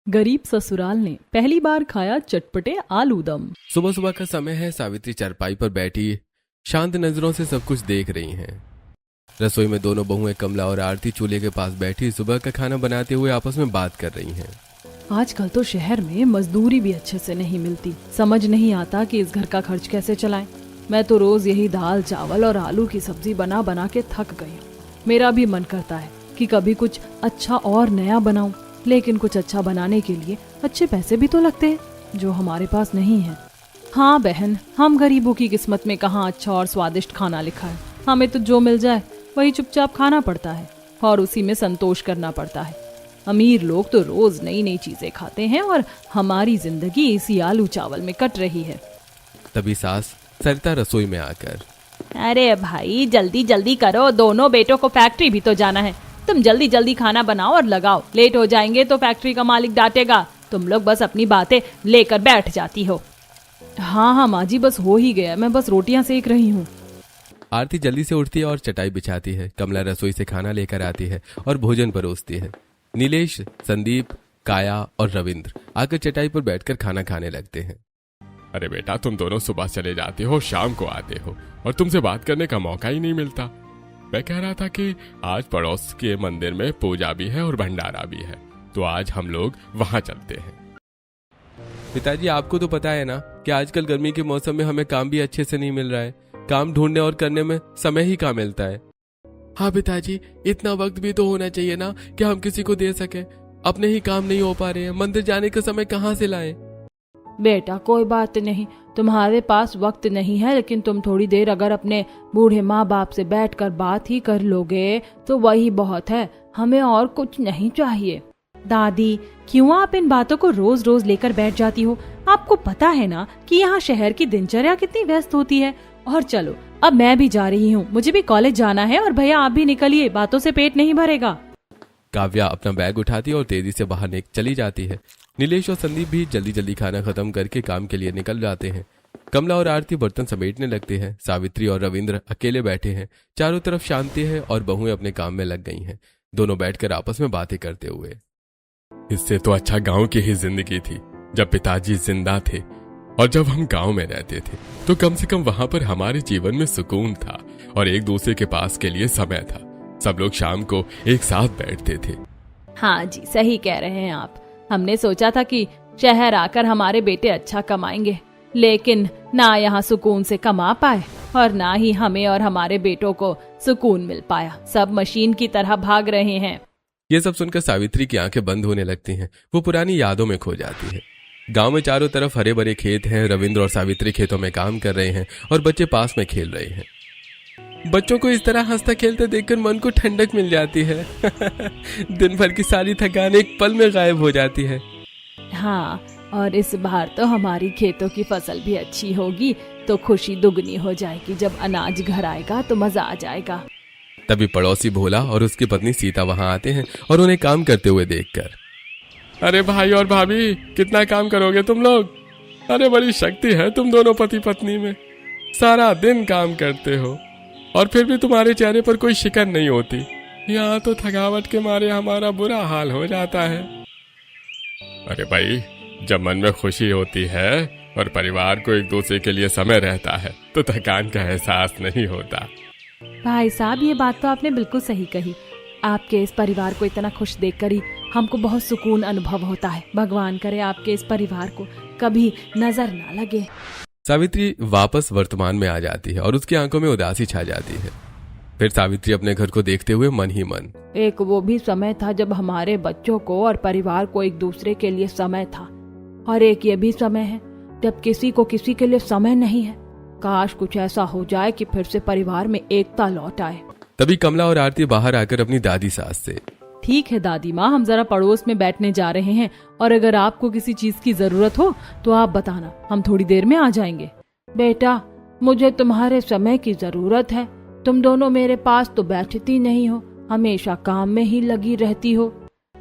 गरीब ससुराल ने पहली बार खाया चटपटे आलू दम। सुबह सुबह का समय है। सावित्री चारपाई पर बैठी शांत नजरों से सब कुछ देख रही हैं। रसोई में दोनों बहुएं कमला और आरती चूल्हे के पास बैठी सुबह का खाना बनाते हुए आपस में बात कर रही हैं। आजकल तो शहर में मजदूरी भी अच्छे से नहीं मिलती। समझ नहीं आता कि इस घर का खर्च कैसे चलाएं। मैं तो रोज यही दाल चावल और आलू की सब्जी बना बना के थक गई हूँ। मेरा भी मन करता है कि कभी कुछ अच्छा और नया बनाऊं, लेकिन कुछ अच्छा बनाने के लिए अच्छे पैसे भी तो लगते हैं, जो हमारे पास नहीं है। हाँ बहन, हम गरीबों की किस्मत में कहाँ अच्छा और स्वादिष्ट खाना लिखा है। हमें तो जो मिल जाए वही चुपचाप खाना पड़ता है और उसी में संतोष करना पड़ता है। अमीर लोग तो रोज नई नई चीजें खाते हैं और हमारी जिंदगी इसी आलू चावल में कट रही है। तभी सास सरिता रसोई में आकर, अरे भाई जल्दी जल्दी करो, दोनों बेटों को फैक्ट्री भी तो जाना है। तुम जल्दी जल्दी खाना बनाओ और लगाओ, लेट हो जाएंगे तो फैक्ट्री का मालिक डांटेगा। तुम लोग बस अपनी बातें लेकर बैठ जाती हो। हाँ माँ जी, बस हो ही गया, मैं बस रोटियां सेक रही हूँ। आरती जल्दी से उठती है और चटाई बिछाती है। कमला रसोई से खाना लेकर आती है और भोजन परोसती है। नीलेश, संदीप, काया और रविंद्र आकर चटाई पर बैठकर खाना खाने लगते हैं। अरे बेटा, तुम दोनों सुबह चले जाते हो, शाम को आते हो और तुमसे बात करने का मौका ही नहीं मिलता। मैं कह रहा था कि आज पड़ोस के मंदिर में पूजा भी है और भंडारा भी है, तो आज हम लोग वहां चलते हैं। पिताजी, आपको तो पता है ना कि आजकल गर्मी के मौसम में हमें काम भी अच्छे से नहीं मिल रहा है। काम ढूंढने और करने में समय ही कहाँ मिलता है। हाँ पिताजी, इतना वक्त भी तो होना चाहिए ना कि हम किसी को दे सके। अपने ही काम नहीं हो पा रहे हैं, मंदिर जाने का समय कहाँ से लाएं? बेटा कोई बात नहीं, तुम्हारे पास वक्त नहीं है, लेकिन तुम थोड़ी देर अगर अपने बूढ़े माँ बाप से बैठकर बात ही कर लोगे तो वही बहुत है। हमें और कुछ नहीं चाहिए। दादी, क्यों आप इन बातों को रोज रोज लेकर बैठ जाती हो? आपको पता है ना कि यहाँ शहर की दिनचर्या कितनी व्यस्त होती है। और चलो, अब मैं भी जा रही हूँ, मुझे भी कॉलेज जाना है। और भैया आप भी निकलिए, बातों से पेट नहीं भरेगा। काव्या अपना बैग उठाती और तेजी से बाहर चली जाती है। नीलेश और संदीप भी जल्दी जल्दी खाना खत्म करके काम के लिए निकल जाते हैं। कमला और आरती बर्तन समेटने लगते हैं। सावित्री और रविंद्र अकेले बैठे हैं। चारों तरफ शांति है और बहुएं अपने काम में लग गई हैं, दोनों बैठकर आपस में बातें करते हुए। इससे तो अच्छा गांव की ही जिंदगी थी, जब पिताजी जिंदा थे और जब हम गांव में रहते थे तो कम से कम वहां पर हमारे जीवन में सुकून था और एक दूसरे के पास के लिए समय था। सब लोग शाम को एक साथ बैठते थे। हाँ जी, सही कह रहे हैं आप। हमने सोचा था कि शहर आकर हमारे बेटे अच्छा कमाएंगे, लेकिन ना यहाँ सुकून से कमा पाए और ना ही हमें और हमारे बेटों को सुकून मिल पाया। सब मशीन की तरह भाग रहे हैं। ये सब सुनकर सावित्री की आंखें बंद होने लगती हैं। वो पुरानी यादों में खो जाती है। गांव में चारों तरफ हरे भरे खेत हैं। रविंद्र और सावित्री खेतों में काम कर रहे हैं और बच्चे पास में खेल रहे हैं। बच्चों को इस तरह हंसता खेलते देखकर मन को ठंडक मिल जाती है। दिन भर की सारी थकान एक पल में गायब हो जाती है। हाँ, और इस बार तो हमारी खेतों की फसल भी अच्छी होगी, तो खुशी दुगनी हो जाएगी। जब अनाज घर आएगा तो मजा आ जाएगा। तभी पड़ोसी भोला और उसकी पत्नी सीता वहां आते हैं और उन्हें काम करते हुए देखकर, अरे भाई और भाभी, कितना काम करोगे तुम लोग? अरे बड़ी शक्ति है तुम दोनों पति पत्नी में। सारा दिन काम करते हो और फिर भी तुम्हारे चेहरे पर कोई शिकन नहीं होती। यहाँ तो थकावट के मारे हमारा बुरा हाल हो जाता है। अरे भाई, जब मन में खुशी होती है और परिवार को एक दूसरे के लिए समय रहता है तो थकान का एहसास नहीं होता। भाई साहब, ये बात तो आपने बिल्कुल सही कही। आपके इस परिवार को इतना खुश देखकर ही हमको बहुत सुकून अनुभव होता है। भगवान करे आपके इस परिवार को कभी नजर ना लगे। सावित्री वापस वर्तमान में आ जाती है और उसकी आंखों में उदासी छा जाती है। फिर सावित्री अपने घर को देखते हुए मन ही मन, एक वो भी समय था जब हमारे बच्चों को और परिवार को एक दूसरे के लिए समय था, और एक ये भी समय है जब किसी को किसी के लिए समय नहीं है। काश कुछ ऐसा हो जाए कि फिर से परिवार में एकता लौट आए। तभी कमला और आरती बाहर आकर अपनी दादी सास से, ठीक है दादी माँ, हम जरा पड़ोस में बैठने जा रहे हैं और अगर आपको किसी चीज की जरूरत हो तो आप बताना, हम थोड़ी देर में आ जाएंगे। बेटा, मुझे तुम्हारे समय की जरूरत है। तुम दोनों मेरे पास तो बैठती नहीं हो, हमेशा काम में ही लगी रहती हो।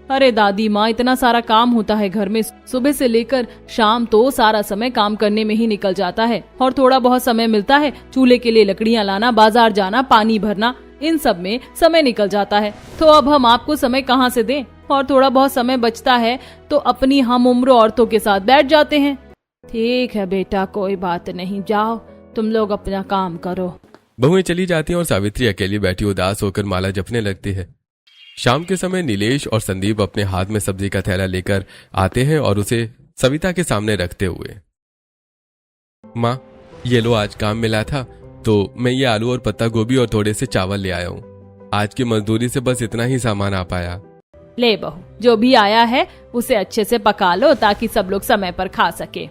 अरे दादी माँ, इतना सारा काम होता है घर में, सुबह से लेकर शाम तो सारा समय काम करने में ही निकल जाता है और थोड़ा बहुत समय मिलता है चूल्हे के लिए लकड़ियाँ लाना, बाजार जाना, पानी भरना, इन सब में समय निकल जाता है। तो अब हम आपको समय कहाँ से दें? और थोड़ा बहुत समय बचता है तो अपनी हम उम्र औरतों के साथ बैठ जाते हैं। ठीक है बेटा, कोई बात नहीं, जाओ तुम लोग अपना काम करो। बहुएं चली जाती हैं और सावित्री अकेली बैठी उदास होकर माला जपने लगती है। शाम के समय नीलेश और संदीप अपने हाथ में सब्जी का थैला लेकर आते हैं और उसे सविता के सामने रखते हुए, माँ ये लो, आज काम मिला था तो मैं ये आलू और पत्ता गोभी और थोड़े से चावल ले आया हूँ। आज की मजदूरी से बस इतना ही सामान आ पाया। ले बहू, जो भी आया है उसे अच्छे से पका लो ताकि सब लोग समय पर खा सके।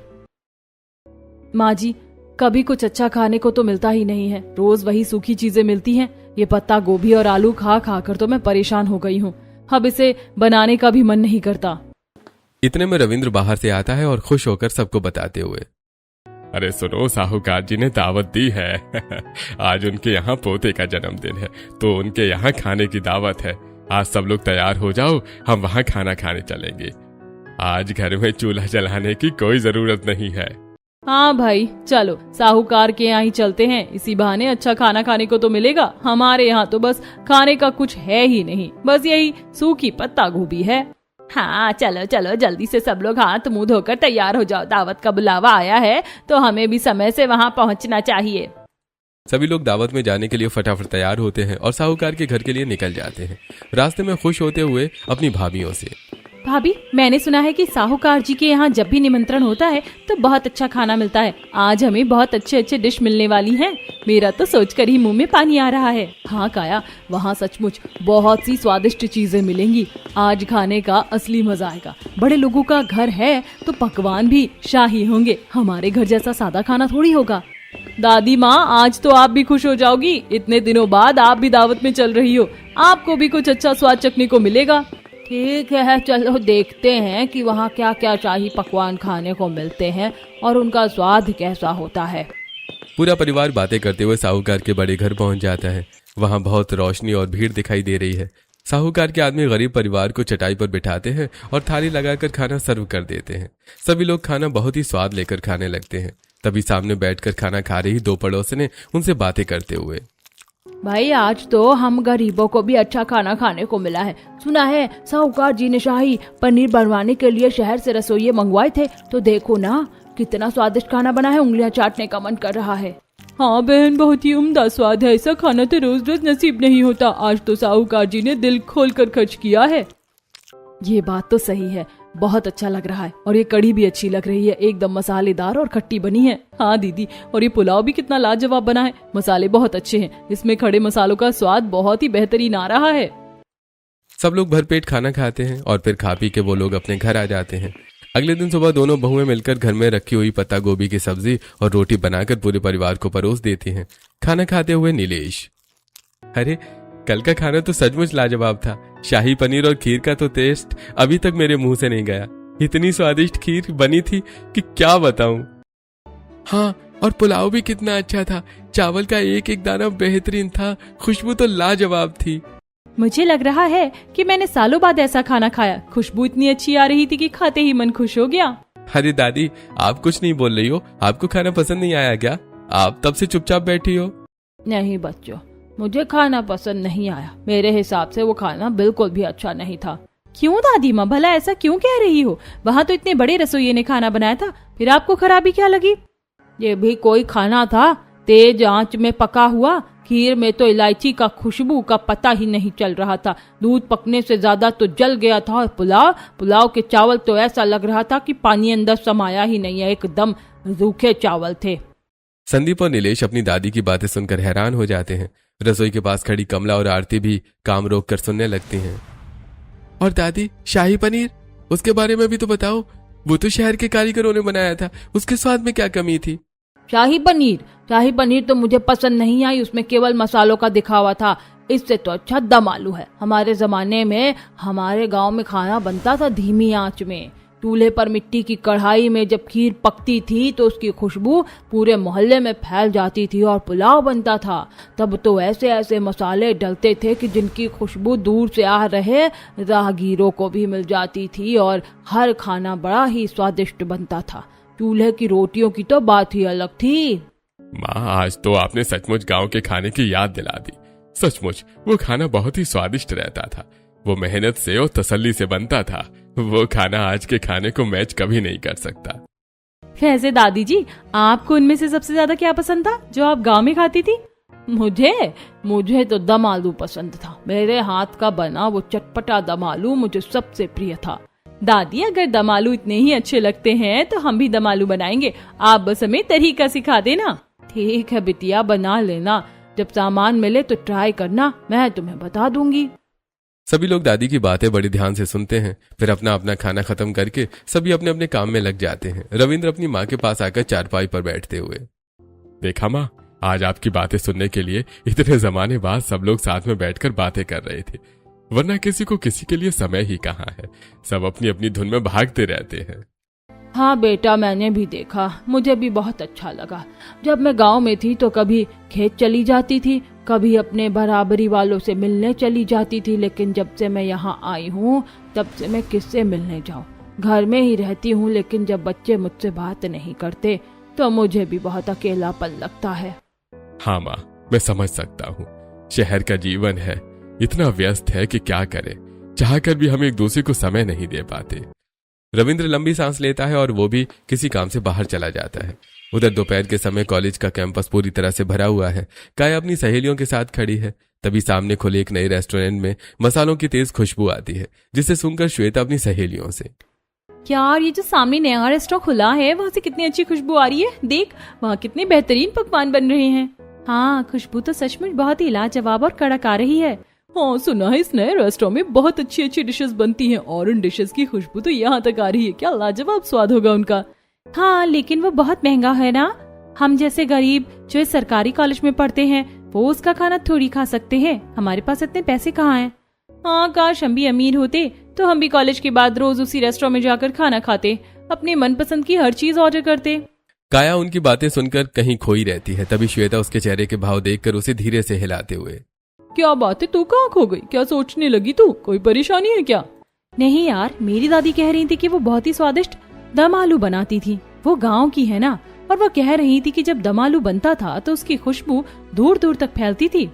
माँ जी, कभी कुछ अच्छा खाने को तो मिलता ही नहीं है, रोज वही सूखी चीजें मिलती हैं। ये पत्ता गोभी और आलू खा खा कर तो मैं परेशान हो गई हूँ, अब इसे बनाने का भी मन नहीं करता। इतने में रविंद्र बाहर से आता है और खुश होकर सबको बताते हुए, अरे सुनो, साहूकार जी ने दावत दी है। आज उनके यहाँ पोते का जन्मदिन है तो उनके यहाँ खाने की दावत है। आज सब लोग तैयार हो जाओ, हम वहाँ खाना खाने चलेंगे। आज घर में चूल्हा जलाने की कोई जरूरत नहीं है। हाँ भाई चलो, साहूकार के यहाँ ही चलते हैं, इसी बहाने अच्छा खाना खाने को तो मिलेगा। हमारे यहाँ तो बस खाने का कुछ है ही नहीं, बस यही सूखी पत्ता गोभी है। हाँ चलो चलो, जल्दी से सब लोग हाथ मुंह धोकर तैयार हो जाओ, दावत का बुलावा आया है तो हमें भी समय से वहाँ पहुँचना चाहिए। सभी लोग दावत में जाने के लिए फटाफट तैयार होते हैं और साहूकार के घर के लिए निकल जाते हैं, रास्ते में खुश होते हुए अपनी भाभियों से। भाभी, मैंने सुना है कि साहूकार जी के यहाँ जब भी निमंत्रण होता है तो बहुत अच्छा खाना मिलता है। आज हमें बहुत अच्छे अच्छे डिश मिलने वाली हैं। मेरा तो सोचकर ही मुंह में पानी आ रहा है। हाँ काया, वहाँ सचमुच बहुत सी स्वादिष्ट चीजें मिलेंगी। आज खाने का असली मजा आएगा। बड़े लोगों का घर है तो पकवान भी शाही होंगे, हमारे घर जैसा सादा खाना थोड़ी होगा। दादी माँ, आज तो आप भी खुश हो जाओगी, इतने दिनों बाद आप भी दावत में चल रही हो, आपको भी कुछ अच्छा स्वाद चखने को मिलेगा। ठीक है, चलो देखते हैं कि वहाँ क्या क्या शाही पकवान खाने को मिलते हैं और उनका स्वाद कैसा होता है। पूरा परिवार बातें करते हुए साहूकार के बड़े घर पहुंच जाता है। वहाँ बहुत रोशनी और भीड़ दिखाई दे रही है। साहूकार के आदमी गरीब परिवार को चटाई पर बिठाते हैं और थाली लगाकर खाना सर्व कर देते हैं। सभी लोग खाना बहुत ही स्वाद लेकर खाने लगते हैं। तभी सामने बैठकर खाना खा रही दो पड़ोसने उनसे बातें करते हुए, भाई आज तो हम गरीबों को भी अच्छा खाना खाने को मिला है। सुना है साहूकार जी ने शाही पनीर बनवाने के लिए शहर से रसोइये मंगवाए थे, तो देखो ना कितना स्वादिष्ट खाना बना है, उंगलियां चाटने का मन कर रहा है। हाँ बहन, बहुत ही उम्दा स्वाद है, ऐसा खाना तो रोज रोज नसीब नहीं होता। आज तो साहूकार जी ने दिल खोल कर खर्च किया है। ये बात तो सही है, बहुत अच्छा लग रहा है और ये कढ़ी भी अच्छी लग रही है, एकदम मसालेदार और खट्टी बनी है। हाँ दीदी, और ये पुलाव भी कितना लाजवाब बना है, मसाले बहुत अच्छे हैं, इसमें खड़े मसालों का स्वाद बहुत ही बेहतरीन आ रहा है। सब लोग भरपेट खाना खाते हैं और फिर खा पी के वो लोग अपने घर आ जाते हैं। अगले दिन सुबह दोनों बहुएं मिलकर घर में रखी हुई पत्ता गोभी की सब्जी और रोटी बनाकर पूरे परिवार को परोस देती हैं। खाना खाते हुए नीलेश, अरे कल का खाना तो सचमुच लाजवाब था। शाही पनीर और खीर का तो टेस्ट अभी तक मेरे मुंह से नहीं गया। इतनी स्वादिष्ट खीर बनी थी कि क्या बताऊं। हाँ, और पुलाव भी कितना अच्छा था, चावल का एक एक दाना बेहतरीन था, खुशबू तो लाजवाब थी। मुझे लग रहा है कि मैंने सालों बाद ऐसा खाना खाया, खुशबू इतनी अच्छी आ रही थी कि खाते ही मन खुश हो गया। अरे दादी, आप कुछ नहीं बोल रही हो? आपको खाना पसंद नहीं आया क्या? आप तब से चुपचाप बैठी हो। नहीं बच्चों, मुझे खाना पसंद नहीं आया। मेरे हिसाब से वो खाना बिल्कुल भी अच्छा नहीं था। क्यों दादी माँ, भला ऐसा क्यों कह रही हो? वहाँ तो इतने बड़े रसोइये ने खाना बनाया था, फिर आपको खराबी क्या लगी? ये भी कोई खाना था? तेज आंच में पका हुआ। खीर में तो इलायची का खुशबू का पता ही नहीं चल रहा था, दूध पकने से ज्यादा तो जल गया था। और पुलाव के चावल तो ऐसा लग रहा था कि पानी अंदर समाया ही नहीं है, एकदम रूखे चावल थे। संदीप और नीलेश अपनी दादी की बातें सुनकर हैरान हो जाते हैं। रसोई के पास खड़ी कमला और आरती भी काम रोक कर सुनने लगती हैं। और दादी, शाही पनीर, उसके बारे में भी तो बताओ। वो तो शहर के कारीगरों ने बनाया था, उसके स्वाद में क्या कमी थी? शाही पनीर तो मुझे पसंद नहीं आई, उसमें केवल मसालों का दिखावा था। इससे तो अच्छा दम आलू है। हमारे जमाने में हमारे गांव में खाना बनता था धीमी आंच में, चूल्हे पर मिट्टी की कढ़ाई में जब खीर पकती थी तो उसकी खुशबू पूरे मोहल्ले में फैल जाती थी और पुलाव बनता था। तब तो ऐसे ऐसे मसाले डलते थे कि जिनकी खुशबू दूर से आ रहे राहगीरों को भी मिल जाती थी और हर खाना बड़ा ही स्वादिष्ट बनता था। चूल्हे की रोटियों की तो बात ही अलग थी। माँ, आज तो आपने सचमुच गांव के खाने की याद दिला दी। सचमुच वो खाना बहुत ही स्वादिष्ट रहता था। वो मेहनत से और तसल्ली से बनता था। वो खाना आज के खाने को मैच कभी नहीं कर सकता। वैसे दादी जी, आपको उनमें से सबसे ज्यादा क्या पसंद था जो आप गांव में खाती थी? मुझे तो दम आलू पसंद था। मेरे हाथ का बना वो चटपटा दम आलू मुझे सबसे प्रिय था। दादी, अगर दम आलू इतने ही अच्छे लगते हैं तो हम भी दम आलू बनाएंगे। आप बस हमें तरीका सिखा देना। ठीक है बिटिया, बना लेना। जब सामान मिले तो ट्राई करना, मैं तुम्हें बता दूंगी। सभी लोग दादी की बातें बड़ी ध्यान से सुनते हैं। फिर अपना अपना खाना खत्म करके सभी अपने अपने काम में लग जाते हैं। रविंद्र अपनी माँ के पास आकर चारपाई पर बैठते हुए, देखा माँ, आज आपकी बातें सुनने के लिए इतने जमाने बाद सब लोग साथ में बैठकर बातें कर रहे थे, वरना किसी को किसी के लिए समय ही कहाँ है। सब अपनी अपनी धुन में भागते रहते हैं। हाँ बेटा, मैंने भी देखा, मुझे भी बहुत अच्छा लगा। जब मैं गांव में थी तो कभी खेत चली जाती थी, कभी अपने बराबरी वालों से मिलने चली जाती थी, लेकिन जब से मैं यहाँ आई हूँ तब से मैं किससे मिलने जाऊँ। घर में ही रहती हूँ, लेकिन जब बच्चे मुझसे बात नहीं करते तो मुझे भी बहुत अकेलापन लगता है। हाँ माँ, मैं समझ सकता हूँ। शहर का जीवन है, इतना व्यस्त है कि क्या करें, चाहकर भी हम एक दूसरे को समय नहीं दे पाते। रविंद्र लंबी सांस लेता है और वो भी किसी काम से बाहर चला जाता है। उधर दोपहर के समय कॉलेज का कैंपस पूरी तरह से भरा हुआ है। काया अपनी सहेलियों के साथ खड़ी है। तभी सामने खुले एक नए रेस्टोरेंट में मसालों की तेज खुशबू आती है, जिसे सुनकर श्वेता अपनी सहेलियों से, यार, ये जो सामने नया रेस्टोरेंट खुला है वहाँ से कितनी अच्छी खुशबू आ रही है। देख, वहाँ कितने बेहतरीन पकवान बन रहे हैं। हाँ, खुशबू तो सचमुच बहुत ही लाजवाब और कड़क आ रही है। हाँ, सुना है इस नए रेस्टोरेंट में बहुत अच्छी अच्छी डिशेस बनती हैं और उन डिशेस की खुशबू तो यहाँ तक आ रही है। क्या लाजवाब स्वाद होगा उनका। हाँ, लेकिन वो बहुत महंगा है ना। हम जैसे गरीब जो इस सरकारी कॉलेज में पढ़ते हैं वो उसका खाना थोड़ी खा सकते हैं। हमारे पास इतने पैसे कहाँ हैं। हाँ, काश हम भी अमीर होते तो हम भी कॉलेज के बाद रोज उसी रेस्टोरेंट में जाकर खाना खाते, अपने मनपसंद की हर चीज ऑर्डर करते। काया उनकी बातें सुनकर कहीं खोई रहती है। तभी श्वेता उसके चेहरे के भाव देखकर उसे धीरे से हिलाते हुए, क्या बात है, तू कहाँ खो गई? क्या सोचने लगी तू? कोई परेशानी है क्या? नहीं यार, मेरी दादी कह रही थी कि वो बहुत ही स्वादिष्ट दम आलू बनाती थी। वो गांव की है ना, और वो कह रही थी कि जब दम आलू बनता था तो उसकी खुशबू दूर दूर तक फैलती थी।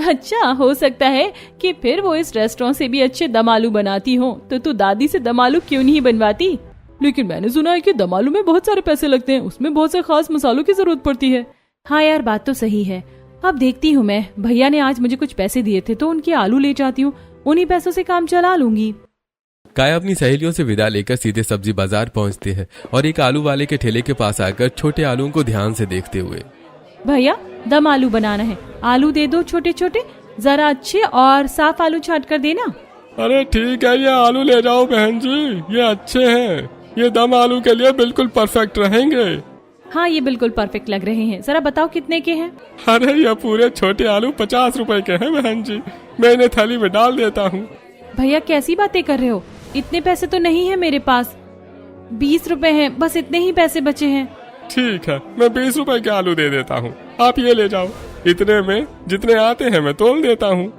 अच्छा, हो सकता है कि फिर वो इस रेस्टोरेंट से भी अच्छे दम आलू बनाती हो, तो तू दादी से दम आलू क्यों नहीं बनवाती? लेकिन मैंने सुना है कि दम आलू में बहुत सारे पैसे लगते हैं, उसमें बहुत से खास मसालों की जरूरत पड़ती है। हाँ यार, बात तो सही है। अब देखती हूँ मैं, भैया ने आज मुझे कुछ पैसे दिए थे तो उनके आलू ले जाती हूँ, उन्हीं पैसों से काम चला लूंगी। काया अपनी सहेलियों से विदा लेकर सीधे सब्जी बाजार पहुंचती है और एक आलू वाले के ठेले के पास आकर छोटे आलूओं को ध्यान से देखते हुए, भैया दम आलू बनाना है, आलू दे दो छोटे छोटे, जरा अच्छे और साफ आलू छाट कर देना। अरे ठीक है, ये आलू ले जाओ बहन जी, ये अच्छे हैं, ये दम आलू के लिए बिल्कुल परफेक्ट रहेंगे। हाँ, ये बिल्कुल परफेक्ट लग रहे हैं। जरा बताओ कितने के हैं? अरे ये पूरे छोटे आलू 50 रुपए के हैं बहन जी, मैं इन्हें थाली में डाल देता हूँ। भैया कैसी बातें कर रहे हो, इतने पैसे तो नहीं है मेरे पास। 20 रुपए हैं, बस इतने ही पैसे बचे हैं। ठीक है, मैं 20 रुपए के आलू दे देता हूँ, आप ये ले जाओ। इतने में जितने आते हैं मैं तोल देता हूँ।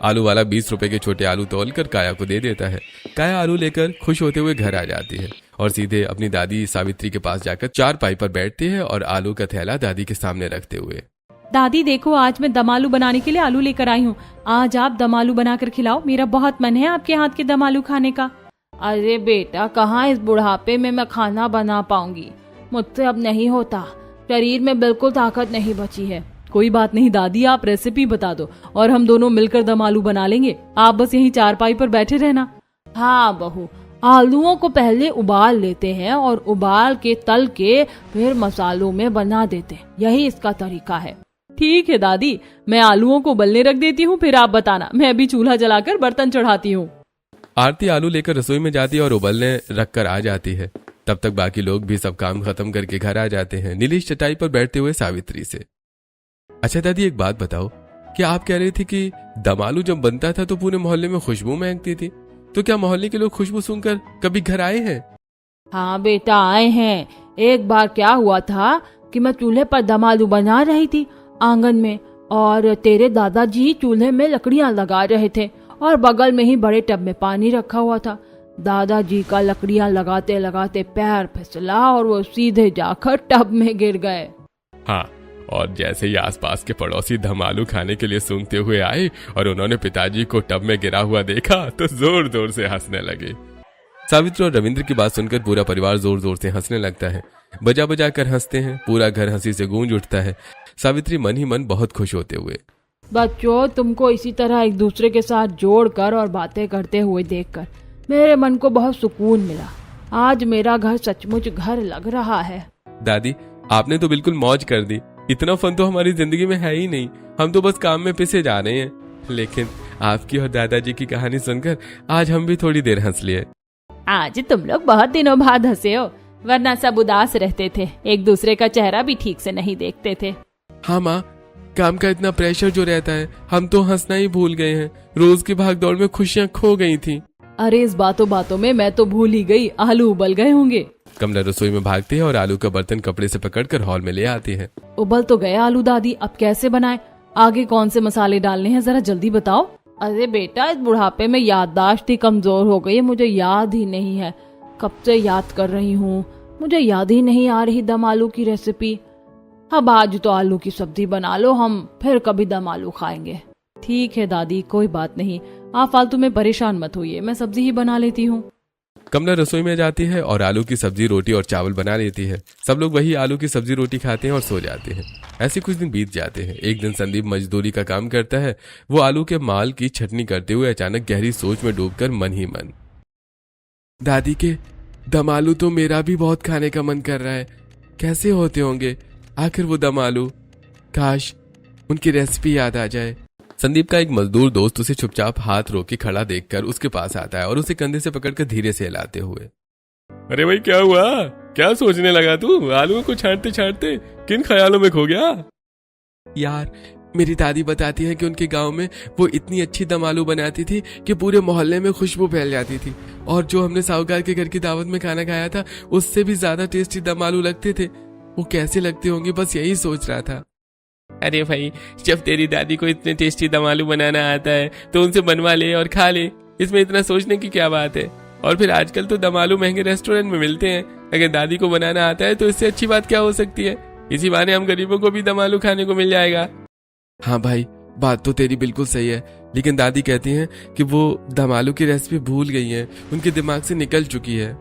आलू वाला 20 रुपए के छोटे आलू तोलकर काया को दे देता है। काया आलू लेकर खुश होते हुए घर आ जाती है और सीधे अपनी दादी सावित्री के पास जाकर चारपाई पर बैठती है और आलू का थैला दादी के सामने रखते हुए, दादी देखो, आज मैं दम आलू बनाने के लिए आलू लेकर आई हूँ। आज आप दम आलू बनाकर खिलाओ, मेरा बहुत मन है आपके हाथ के दम आलू खाने का। अरे बेटा, कहाँ इस बुढ़ापे में मैं खाना बना पाऊंगी, मुझसे अब नहीं होता, शरीर में बिल्कुल ताकत नहीं बची है। कोई बात नहीं दादी, आप रेसिपी बता दो और हम दोनों मिलकर दम आलू बना लेंगे। आप बस यहीं चारपाई पर बैठे रहना। हाँ बहू, आलूओं को पहले उबाल लेते हैं और उबाल के तल के फिर मसालों में बना देते हैं, यही इसका तरीका है। ठीक है दादी, मैं आलूओं को उबलने रख देती हूँ, फिर आप बताना, मैं अभी चूल्हा जलाकर बर्तन चढ़ाती हूँ। आरती आलू लेकर रसोई में जाती है और उबलने रख कर आ जाती है। तब तक बाकी लोग भी सब काम खत्म करके घर आ जाते हैं। नीलेश चटाई पर बैठते हुए सावित्री से, अच्छा दादी एक बात बताओ, क्या आप कह रही थी कि दम आलू जब बनता था तो पूरे मोहल्ले में खुशबू महकती थी, तो क्या मोहल्ले के लोग खुशबू सुनकर कभी घर आए हैं? हाँ बेटा, आए हैं। एक बार क्या हुआ था कि मैं चूल्हे पर दम आलू बना रही थी आंगन में, और तेरे दादाजी चूल्हे में लकड़ियां लगा रहे थे और बगल में ही बड़े टब में पानी रखा हुआ था। दादाजी का लकड़ियां लगाते लगाते पैर फिसला और वो सीधे जाकर टब में गिर गए। हाँ, और जैसे ही आसपास के पड़ोसी दम आलू खाने के लिए सूंघते हुए आए और उन्होंने पिताजी को टब में गिरा हुआ देखा तो जोर जोर से हंसने लगे। सावित्री और रविंद्र की बात सुनकर पूरा परिवार जोर जोर से हंसने लगता है। बजा बजा कर हंसते हैं, पूरा घर हंसी से गूंज उठता है। सावित्री मन ही मन बहुत खुश होते हुए, बच्चों, तुमको इसी तरह एक दूसरे के साथ जोड़कर और बातें करते हुए देखकर मेरे मन को बहुत सुकून मिला। आज मेरा घर सचमुच घर लग रहा है। दादी आपने तो बिल्कुल मौज कर दी। इतना फन तो हमारी जिंदगी में है ही नहीं, हम तो बस काम में पिसे जा रहे हैं। लेकिन आपकी और दादाजी की कहानी सुनकर आज हम भी थोड़ी देर हंस लिए। आज तुम लोग बहुत दिनों बाद हंसे हो, वरना सब उदास रहते थे, एक दूसरे का चेहरा भी ठीक से नहीं देखते थे। हाँ माँ, काम का इतना प्रेशर जो रहता है, हम तो हंसना ही भूल गए हैं। रोज की भाग दौड़ में खुशियाँ खो गई थी। अरे इस बातों बातों में मैं तो भूल ही गई, आलू उबल गए होंगे। कमला रसोई में भागती है और आलू का बर्तन कपड़े से पकड़कर हॉल में ले आती है। उबल तो गए आलू दादी, अब कैसे बनाए? आगे कौन से मसाले डालने हैं जरा जल्दी बताओ। अरे बेटा, इस बुढ़ापे में याददाश्त ही कमजोर हो गई है, मुझे याद ही नहीं है। कब से याद कर रही हूँ, मुझे याद ही नहीं आ रही दम आलू की रेसिपी। अब आज तो आलू की सब्जी बना लो, हम फिर कभी दम आलू खाएंगे। ठीक है दादी, कोई बात नहीं, आप फालतू में परेशान मत होइए, मैं सब्जी ही बना लेती हूँ। कमला रसोई में जाती है और आलू की सब्जी, रोटी और चावल बना लेती है। सब लोग वही आलू की सब्जी रोटी खाते हैं और सो जाते हैं। ऐसे कुछ दिन बीत जाते हैं। एक दिन संदीप मजदूरी का काम करता है। वो आलू के माल की छटनी करते हुए अचानक गहरी सोच में डूबकर मन ही मन, दादी के दम आलू तो मेरा भी बहुत खाने का मन कर रहा है। कैसे होते होंगे आखिर वो दम आलू? काश उनकी रेसिपी याद आ जाए। संदीप का एक मजदूर दोस्त उसे चुपचाप हाथ रोके खड़ा देखकर उसके पास आता है और उसे कंधे से पकड़कर धीरे से हिलाते हुए, अरे भाई क्या हुआ, क्या सोचने लगा तू? आलू को छांटते छांटते किन ख्यालों में खो गया? यार मेरी दादी बताती है कि उनके गांव में वो इतनी अच्छी दम आलू बनाती थी कि पूरे मोहल्ले में खुशबू फैल जाती थी, और जो हमने साहूकार के घर की दावत में खाना खाया था उससे भी ज्यादा टेस्टी दम आलू लगते थे। वो कैसे लगते होंगे, बस यही सोच रहा था। अरे भाई, जब तेरी दादी को इतने टेस्टी दम आलू बनाना आता है तो उनसे बनवा ले और खा ले, इसमें इतना सोचने की क्या बात है? और फिर आजकल तो दम आलू महंगे रेस्टोरेंट में मिलते हैं, अगर दादी को बनाना आता है तो इससे अच्छी बात क्या हो सकती है? इसी बहाने हम गरीबों को भी दम आलू खाने को मिल जाएगा। हाँ भाई, बात तो तेरी बिल्कुल सही है, लेकिन दादी कहती हैं कि वो दम आलू की रेसिपी भूल गई है, उनके दिमाग से निकल चुकी है।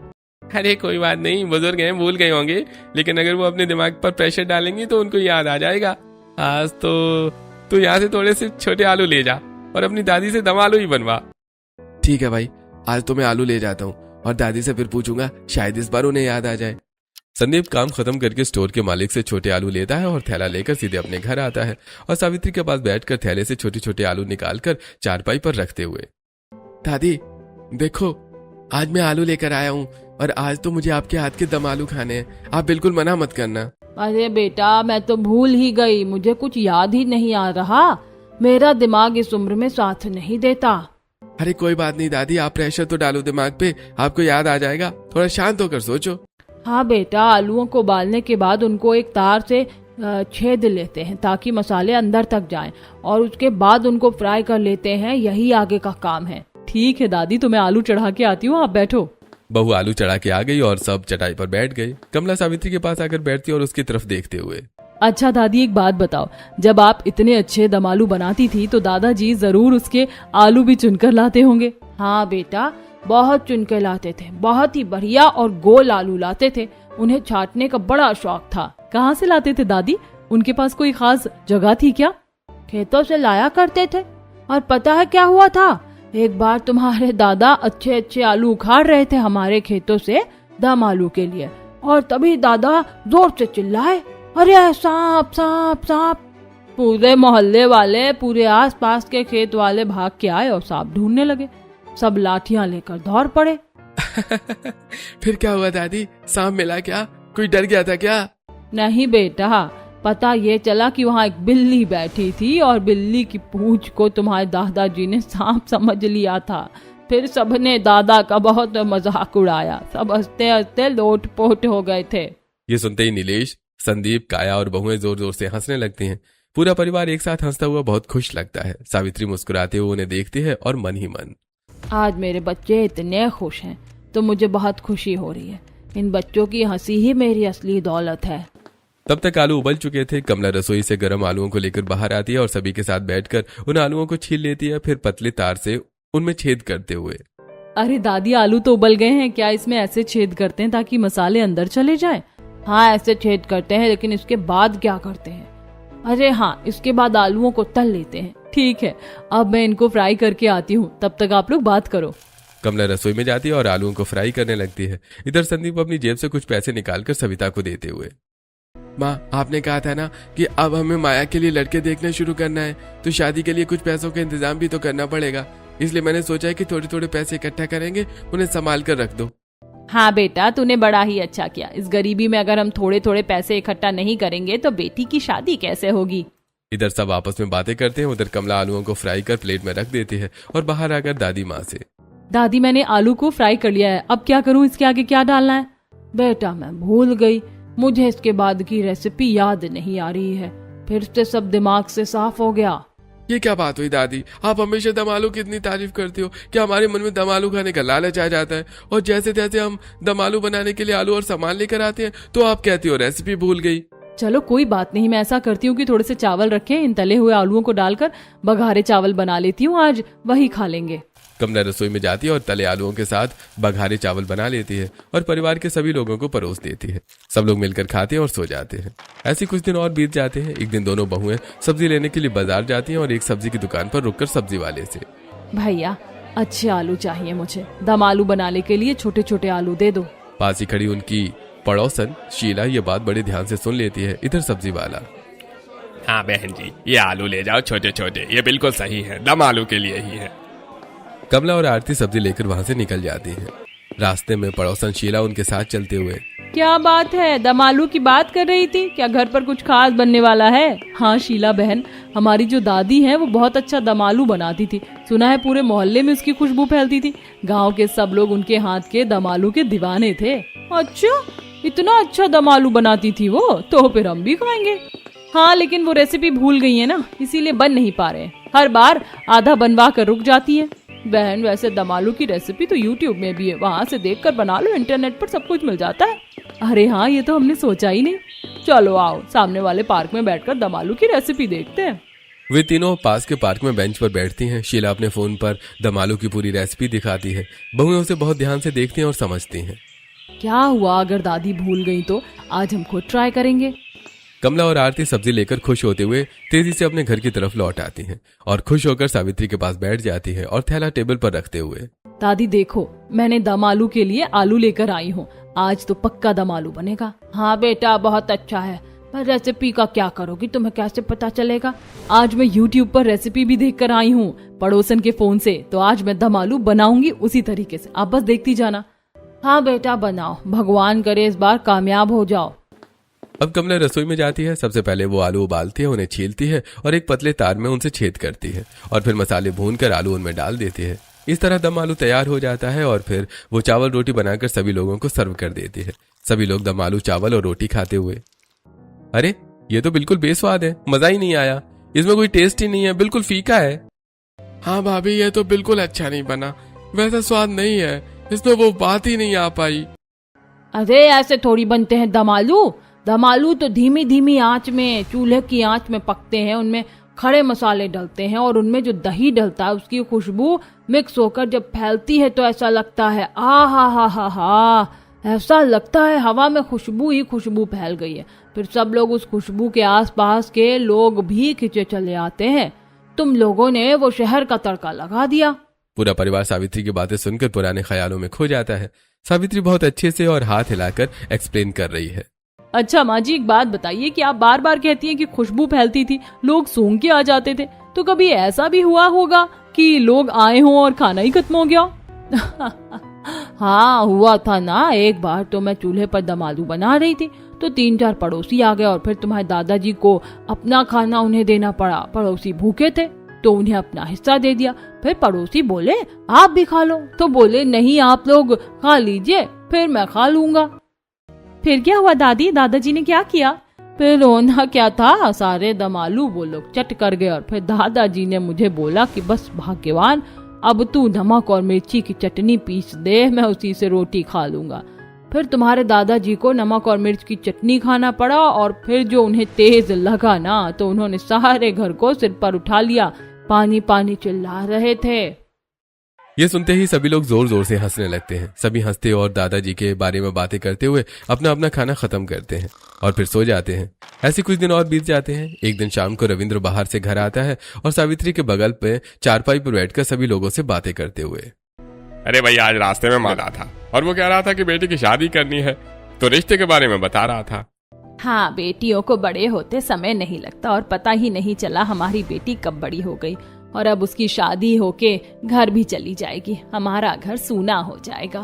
अरे कोई बात नहीं, बुजुर्ग हैं, भूल गए होंगे, लेकिन अगर वो अपने दिमाग पर प्रेशर डालेंगे तो उनको याद आ जाएगा। आज तो तू यहाँ से थोड़े से छोटे आलू ले जा और अपनी दादी से दम आलू ही बनवा। ठीक है भाई, आज तो मैं आलू ले जाता हूँ और दादी से फिर पूछूंगा, शायद इस बार उन्हें याद आ जाए। संदीप काम खत्म करके स्टोर के मालिक से छोटे आलू लेता है और थैला लेकर सीधे अपने घर आता है और सावित्री के पास बैठकर थैले से छोटे छोटे आलू निकालकर चारपाई पर रखते हुए, दादी देखो, आज मैं आलू लेकर आया हूँ और आज तो मुझे आपके हाथ के दम आलू खाने हैं, आप बिल्कुल मना मत करना। अरे बेटा, मैं तो भूल ही गई, मुझे कुछ याद ही नहीं आ रहा, मेरा दिमाग इस उम्र में साथ नहीं देता। अरे कोई बात नहीं दादी, आप प्रेशर तो डालो दिमाग पे, आपको याद आ जाएगा, थोड़ा शांत होकर सोचो। हाँ बेटा, आलूओं को उबालने के बाद उनको एक तार से छेद लेते हैं ताकि मसाले अंदर तक जाएं, और उसके बाद उनको फ्राई कर लेते हैं, यही आगे का काम है। ठीक है दादी, तो मैं आलू चढ़ा के आती हूँ, आप बैठो। बहू आलू चढ़ा के आ गई और सब चटाई पर बैठ गए। कमला सावित्री के पास आकर बैठती और उसकी तरफ देखते हुए, अच्छा दादी, एक बात बताओ, जब आप इतने अच्छे दम आलू बनाती थी तो दादाजी जरूर उसके आलू भी चुनकर लाते होंगे? हाँ बेटा, बहुत चुन के लाते थे, बहुत ही बढ़िया और गोल आलू लाते थे, उन्हें छांटने का बड़ा शौक था। कहाँ से लाते थे दादी? उनके पास कोई खास जगह थी क्या? खेतों से लाया करते थे, और पता है क्या हुआ था, एक बार तुम्हारे दादा अच्छे अच्छे आलू उखाड़ रहे थे हमारे खेतों से दम आलू के लिए, और तभी दादा जोर से चिल्लाए, अरे सांप सांप सांप। पूरे मोहल्ले वाले, पूरे आसपास के खेत वाले भाग के आए और सांप ढूंढने लगे, सब लाठियां लेकर दौड़ पड़े। फिर क्या हुआ दादी, सांप मिला क्या? कोई डर गया था क्या? नहीं बेटा, पता ये चला कि वहाँ एक बिल्ली बैठी थी और बिल्ली की पूंछ को तुम्हारे दादाजी ने सांप समझ लिया था। फिर सबने दादा का बहुत मजाक उड़ाया, सब हंसते हंसते लोटपोट हो गए थे। ये सुनते ही नीलेश, संदीप, काया और बहुएं जोर जोर से हंसने लगती हैं। पूरा परिवार एक साथ हंसता हुआ बहुत खुश लगता है। सावित्री मुस्कुराते हुए उन्हें देखती है और मन ही मन, आज मेरे बच्चे इतने खुश हैं तो मुझे बहुत खुशी हो रही है, इन बच्चों की हंसी ही मेरी असली दौलत है। तब तक आलू उबल चुके थे। कमला रसोई से गर्म आलूओं को लेकर बाहर आती है और सभी के साथ बैठकर उन आलूओं को छील लेती है, फिर पतले तार से उनमें छेद करते हुए। अरे दादी, आलू तो उबल गए हैं, क्या इसमें ऐसे छेद करते हैं ताकि मसाले अंदर चले जाएं? हाँ, ऐसे छेद करते हैं, लेकिन इसके बाद क्या करते हैं? अरे हाँ, इसके बाद आलूओं को तल लेते हैं। ठीक है, अब मैं इनको फ्राई करके आती हूँ, तब तक आप लोग बात करो। कमला रसोई में जाती है और आलूओं को फ्राई करने लगती है। इधर संदीप अपनी जेब से कुछ पैसे निकालकर सविता को देते हुए, माँ, आपने कहा था ना कि अब हमें माया के लिए लड़के देखना शुरू करना है, तो शादी के लिए कुछ पैसों का इंतजाम भी तो करना पड़ेगा। इसलिए मैंने सोचा है कि थोड़े थोड़े पैसे इकट्ठा करेंगे, उन्हें संभाल कर रख दो। हाँ बेटा, तूने बड़ा ही अच्छा किया। इस गरीबी में अगर हम थोड़े थोड़े पैसे इकट्ठा नहीं करेंगे तो बेटी की शादी कैसे होगी? इधर सब आपस में बातें करते हैं। उधर कमला आलूओं को फ्राई कर प्लेट में रख देती है और बाहर आकर दादी माँ से, दादी, मैंने आलू को फ्राई कर लिया है, अब क्या करूँ? इसके आगे क्या डालना है? बेटा, मैं भूल गई, मुझे इसके बाद की रेसिपी याद नहीं आ रही है। फिर से सब दिमाग से साफ हो गया। ये क्या बात हुई दादी? आप हमेशा दम आलू की इतनी तारीफ करती हो, क्या हमारे मन में दम आलू खाने का लालच आ जाता है? और जैसे तैसे हम दम आलू बनाने के लिए आलू और सामान लेकर आते हैं तो आप कहती हो रेसिपी भूल गई। चलो कोई बात नहीं, मैं ऐसा करती हूँ कि थोड़े से चावल रखे, इन तले हुए आलूओं को डालकर बघारे चावल बना लेती हूँ, आज वही खा लेंगे। कमला रसोई में जाती है और तले आलूओं के साथ बघारे चावल बना लेती है और परिवार के सभी लोगों को परोस देती है। सब लोग मिलकर खाते हैं और सो जाते हैं। ऐसे कुछ दिन और बीत जाते हैं। एक दिन दोनों बहुएं सब्जी लेने के लिए बाजार जाती हैं और एक सब्जी की दुकान पर रुककर सब्जी वाले से, भैया, अच्छे आलू चाहिए मुझे, दम आलू बनाने के लिए छोटे छोटे आलू दे दो। पास ही खड़ी उनकी पड़ोसन शीला ये बात बड़े ध्यान से सुन लेती है। इधर सब्जी वाला, हाँ बहन जी, ये आलू ले जाओ छोटे छोटे, ये बिल्कुल सही है, दम आलू के लिए ही है। कमला और आरती सब्जी लेकर वहां से निकल जाती हैं। रास्ते में पड़ोसन शीला उनके साथ चलते हुए, क्या बात है, दम आलू की बात कर रही थी क्या? घर पर कुछ खास बनने वाला है? हाँ शीला बहन, हमारी जो दादी है वो बहुत अच्छा दम आलू बनाती थी, सुना है पूरे मोहल्ले में उसकी खुशबू फैलती थी। गांव के सब लोग उनके हाथ के दम आलू के दीवाने थे। अच्छा, इतना अच्छा दम आलू बनाती थी वो, तो फिर हम भी खाएंगे। हाँ, लेकिन वो रेसिपी भूल गई है ना, इसीलिए बन नहीं पा रहे। हर बार आधा बनवा कर रुक जाती है। बहन, वैसे दम आलू की रेसिपी तो YouTube में भी है, वहाँ से देखकर बना लो, इंटरनेट पर सब कुछ मिल जाता है। अरे हाँ, ये तो हमने सोचा ही नहीं। चलो आओ, सामने वाले पार्क में बैठकर दम आलू की रेसिपी देखते हैं। वे तीनों पास के पार्क में बेंच पर बैठती हैं। शीला अपने फोन पर दम आलू की पूरी रेसिपी दिखाती है। बहुएं उसे बहुत ध्यान से देखती हैं और समझती हैं। क्या हुआ अगर दादी भूल गई तो? आज हम खुद ट्राई करेंगे। कमला और आरती सब्जी लेकर खुश होते हुए तेजी से अपने घर की तरफ लौट आती हैं और खुश होकर सावित्री के पास बैठ जाती है और थैला टेबल पर रखते हुए, दादी देखो, मैंने दम आलू के लिए आलू लेकर आई हूँ, आज तो पक्का दम आलू बनेगा। हाँ बेटा, बहुत अच्छा है, पर रेसिपी का क्या करोगी? तुम्हें कैसे पता चलेगा? आज मैं YouTube पर रेसिपी भी देख कर आई हूँ पड़ोसन के फोन से, तो आज मैं दम आलू बनाऊंगी उसी तरीके से, आप बस देखती जाना। हाँ बेटा बनाओ, भगवान करे इस बार कामयाब हो जाओ। अब कमला रसोई में जाती है। सबसे पहले वो आलू उबालती है, उन्हें छीलती है और एक पतले तार में उनसे छेद करती है और फिर मसाले भूनकर आलू उनमें डाल देती है। इस तरह दम आलू तैयार हो जाता है और फिर वो चावल रोटी बनाकर सभी लोगों को सर्व कर देती है। सभी लोग दम आलू चावल और रोटी खाते हुए, अरे ये तो बिल्कुल बेस्वाद है, मजा ही नहीं आया, इसमें कोई टेस्ट ही नहीं है, बिल्कुल फीका है। हाँ भाभी, ये तो बिल्कुल अच्छा नहीं बना, वैसा स्वाद नहीं है, इसमें वो बात ही नहीं आ पाई। अरे ऐसे थोड़ी बनते हैं दम आलू। दम आलू तो धीमी धीमी आंच में, चूल्हे की आंच में पकते हैं, उनमें खड़े मसाले डलते हैं और उनमें जो दही डलता है उसकी खुशबू मिक्स होकर जब फैलती है तो ऐसा लगता है, आ हा, ऐसा लगता है हवा में खुशबू ही खुशबू फैल गई है। फिर सब लोग उस खुशबू के आसपास के लोग भी खिंचे चले आते हैं। तुम लोगों ने वो शहर का तड़का लगा दिया। पूरा परिवार सावित्री की बातें सुनकर पुराने ख्यालों में खो जाता है। सावित्री बहुत अच्छे से और हाथ हिलाकर एक्सप्लेन कर रही है। अच्छा माँ जी, एक बात बताइए कि आप बार बार कहती हैं कि खुशबू फैलती थी, लोग सूंघ के आ जाते थे, तो कभी ऐसा भी हुआ होगा कि लोग आए हों और खाना ही खत्म हो गया? हाँ हुआ था ना, एक बार तो मैं चूल्हे पर दम आलू बना रही थी तो 3-4 पड़ोसी आ गए और फिर तुम्हारे दादाजी को अपना खाना उन्हें देना पड़ा। पड़ोसी भूखे थे तो उन्हें अपना हिस्सा दे दिया। फिर पड़ोसी बोले आप भी खा लो, तो बोले नहीं आप लोग खा लीजिए, फिर मैं खा लूंगा। फिर क्या हुआ दादी, दादाजी ने क्या किया? फिर रोना क्या था, सारे दम आलू वो लोग चट कर गए और फिर दादाजी ने मुझे बोला कि बस भाग्यवान, अब तू नमक और मिर्ची की चटनी पीस दे, मैं उसी से रोटी खा लूंगा। फिर तुम्हारे दादाजी को नमक और मिर्च की चटनी खाना पड़ा और फिर जो उन्हें तेज लगा ना तो उन्होंने सारे घर को सिर पर उठा लिया, पानी पानी चिल्ला रहे थे। ये सुनते ही सभी लोग जोर जोर से हंसने लगते हैं। सभी हंसते और दादाजी के बारे में बातें करते हुए अपना अपना खाना खत्म करते हैं और फिर सो जाते हैं। ऐसे कुछ दिन और बीत जाते हैं। एक दिन शाम को रविंद्र बाहर से घर आता है और सावित्री के बगल पे चारपाई पर बैठकर सभी लोगों से बातें करते हुए, अरे भाई आज रास्ते में मिला था और वो कह रहा था कि बेटी की शादी करनी है, तो रिश्ते के बारे में बता रहा था। हाँ, बेटियों को बड़े होते समय नहीं लगता और पता ही नहीं चला हमारी बेटी कब बड़ी हो गई और अब उसकी शादी होके घर भी चली जाएगी, हमारा घर सूना हो जाएगा।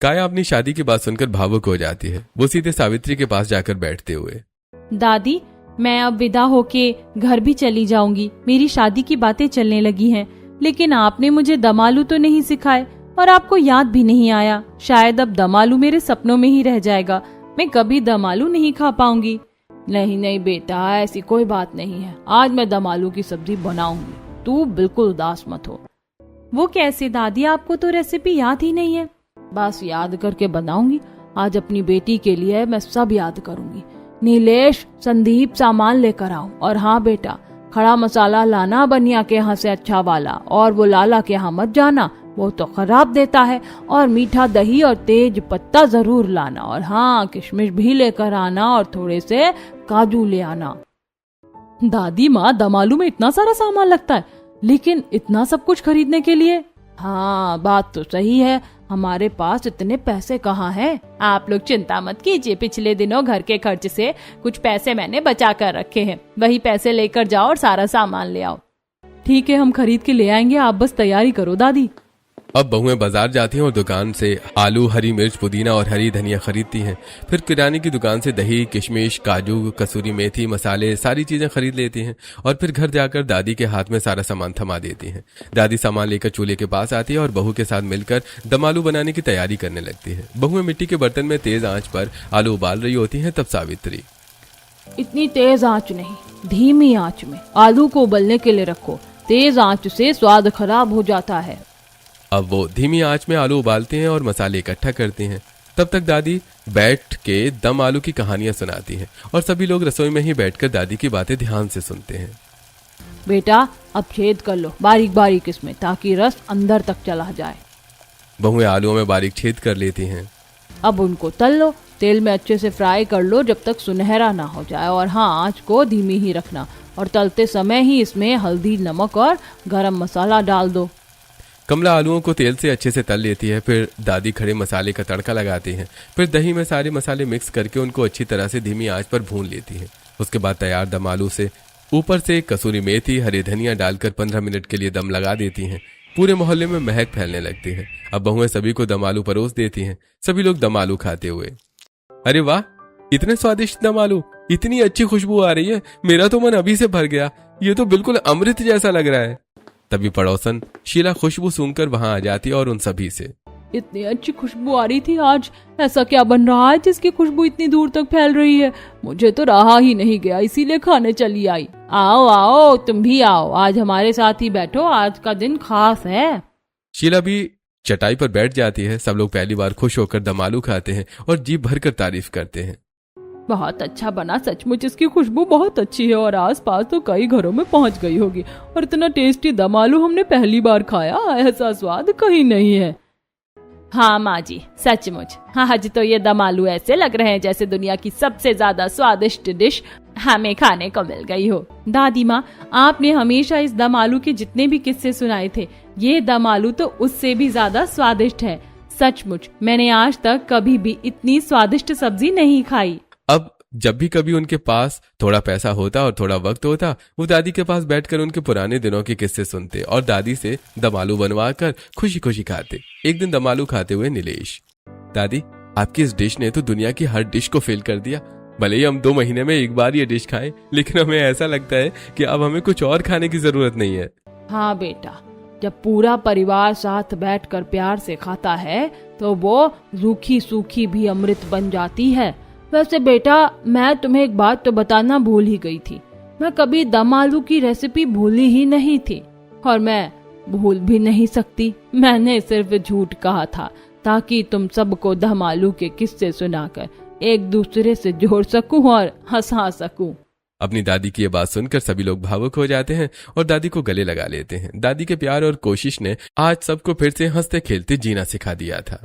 काया अपनी शादी की बात सुनकर भावुक हो जाती है। वो सीधे सावित्री के पास जाकर बैठते हुए, दादी मैं अब विदा होके घर भी चली जाऊंगी, मेरी शादी की बातें चलने लगी हैं, लेकिन आपने मुझे दम आलू तो नहीं सिखाए और आपको याद भी नहीं आया। शायद अब दम आलू मेरे सपनों में ही रह जाएगा, मैं कभी दम आलू नहीं खा पाऊंगी। नहीं नहीं बेटा, ऐसी कोई बात नहीं है, आज मैं दम आलू की सब्जी बनाऊंगी, तू बिल्कुल उदास मत हो। वो कैसे दादी, आपको तो रेसिपी याद ही नहीं है। बस याद करके बनाऊंगी, आज अपनी बेटी के लिए मैं सब याद करूंगी। नीलेश, संदीप सामान लेकर आओ, और हाँ बेटा खड़ा मसाला लाना बनिया के यहाँ से अच्छा वाला, और वो लाला के यहाँ मत जाना, वो तो खराब देता है, और मीठा दही और तेज पत्ता जरूर लाना, और हाँ किशमिश भी लेकर आना और थोड़े से काजू ले आना। दादी माँ, दम आलू में इतना सारा सामान लगता है, लेकिन इतना सब कुछ खरीदने के लिए? हाँ बात तो सही है, हमारे पास इतने पैसे कहाँ हैं? आप लोग चिंता मत कीजिए, पिछले दिनों घर के खर्च से कुछ पैसे मैंने बचा कर रखे हैं, वही पैसे लेकर जाओ और सारा सामान ले आओ। ठीक है, हम खरीद के ले आएंगे, आप बस तैयारी करो दादी। अब बहुएं बाजार जाती हैं और दुकान से आलू, हरी मिर्च, पुदीना और हरी धनिया खरीदती हैं। फिर किराने की दुकान से दही, किशमिश, काजू, कसूरी मेथी, मसाले, सारी चीजें खरीद लेती हैं और फिर घर जाकर दादी के हाथ में सारा सामान थमा देती हैं। दादी सामान लेकर चूल्हे के पास आती है और बहू के साथ मिलकर दम आलू बनाने की तैयारी करने लगती है। बहुएं मिट्टी के बर्तन में तेज आंच पर आलू उबाल रही होती हैं। तब सावित्री, इतनी तेज आंच नहीं, धीमी आंच में आलू को उबलने के लिए रखो, तेज आंच से स्वाद खराब हो जाता है। अब वो धीमी आंच में आलू उबालते हैं और मसाले इकट्ठा करते हैं। तब तक दादी बैठ के दम आलू की कहानियां सुनाती हैं और सभी लोग रसोई में ही बैठकर दादी की बातें ध्यान से सुनते हैं। बेटा अब छेद कर लो बारीक बारीक इसमें, ताकि रस अंदर तक चला जाए। बहुएं आलूओं में बारीक छेद कर लेती हैं। अब उनको तल लो, तेल में अच्छे से फ्राई कर लो जब तक सुनहरा ना हो जाए, और हाँ आंच को धीमी ही रखना, और तलते समय ही इसमें हल्दी, नमक और गरम मसाला डाल दो। कमला आलूओं को तेल से अच्छे से तल लेती है। फिर दादी खड़े मसाले का तड़का लगाती हैं। फिर दही में सारे मसाले मिक्स करके उनको अच्छी तरह से धीमी आंच पर भून लेती हैं। उसके बाद तैयार दम आलू से ऊपर से कसूरी मेथी, हरी धनिया डालकर 15 मिनट के लिए दम लगा देती हैं। पूरे मोहल्ले में महक फैलने लगती है। अब बहुएं सभी को दम आलू परोस देती हैं। सभी लोग दम आलू खाते हुए, अरे वाह इतने स्वादिष्ट दम आलू, इतनी अच्छी खुशबू आ रही है, मेरा तो मन अभी से भर गया, ये तो बिल्कुल अमृत जैसा लग रहा है। तभी पड़ोसन शीला खुशबू सूंघकर वहां आ जाती है और उन सभी से, इतनी अच्छी खुशबू आ रही थी आज, ऐसा क्या बन रहा है जिसकी खुशबू इतनी दूर तक फैल रही है? मुझे तो रहा ही नहीं गया, इसीलिए खाने चली आई। आओ आओ तुम भी आओ, आज हमारे साथ ही बैठो, आज का दिन खास है। शीला भी चटाई पर बैठ जाती है। सब लोग पहली बार खुश होकर दम आलू खाते हैं और जी भरकर तारीफ करते हैं। बहुत अच्छा बना, सचमुच इसकी खुशबू बहुत अच्छी है और आसपास तो कई घरों में पहुंच गई होगी, और इतना टेस्टी दम आलू हमने पहली बार खाया, ऐसा स्वाद कहीं नहीं है। हाँ माँ जी सचमुच, हाँ आज तो ये दम आलू ऐसे लग रहे हैं जैसे दुनिया की सबसे ज्यादा स्वादिष्ट डिश हमें खाने को मिल गई हो। दादी माँ, आपने हमेशा इस दम आलू के जितने भी किस्से सुनाए थे, ये दम आलू तो उससे भी ज्यादा स्वादिष्ट है। सचमुच मैंने आज तक कभी भी इतनी स्वादिष्ट सब्जी नहीं खाई। अब जब भी कभी उनके पास थोड़ा पैसा होता और थोड़ा वक्त होता, वो दादी के पास बैठकर उनके पुराने दिनों के किस्से सुनते और दादी से दम आलू बनवा कर खुशी खुशी खाते। एक दिन दम आलू खाते हुए नीलेश, दादी आपकी इस डिश ने तो दुनिया की हर डिश को फेल कर दिया। भले ही हम 2 महीने में एक बार ये डिश खाएं, लेकिन हमें ऐसा लगता है कि अब हमें कुछ और खाने की जरूरत नहीं है। हाँ बेटा, जब पूरा परिवार साथ बैठकर प्यार से खाता है तो वो रूखी सूखी भी अमृत बन जाती है। वैसे बेटा, मैं तुम्हें एक बात तो बताना भूल ही गई थी, मैं कभी दम आलू की रेसिपी भूली ही नहीं थी और मैं भूल भी नहीं सकती। मैंने सिर्फ झूठ कहा था ताकि तुम सबको दम आलू के किस्से सुनाकर एक दूसरे से जोड़ सकूं और हंसा सकूं। अपनी दादी की ये बात सुनकर सभी लोग भावुक हो जाते हैं और दादी को गले लगा लेते हैं। दादी के प्यार और कोशिश ने आज सबको फिर से हंसते खेलते जीना सिखा दिया था।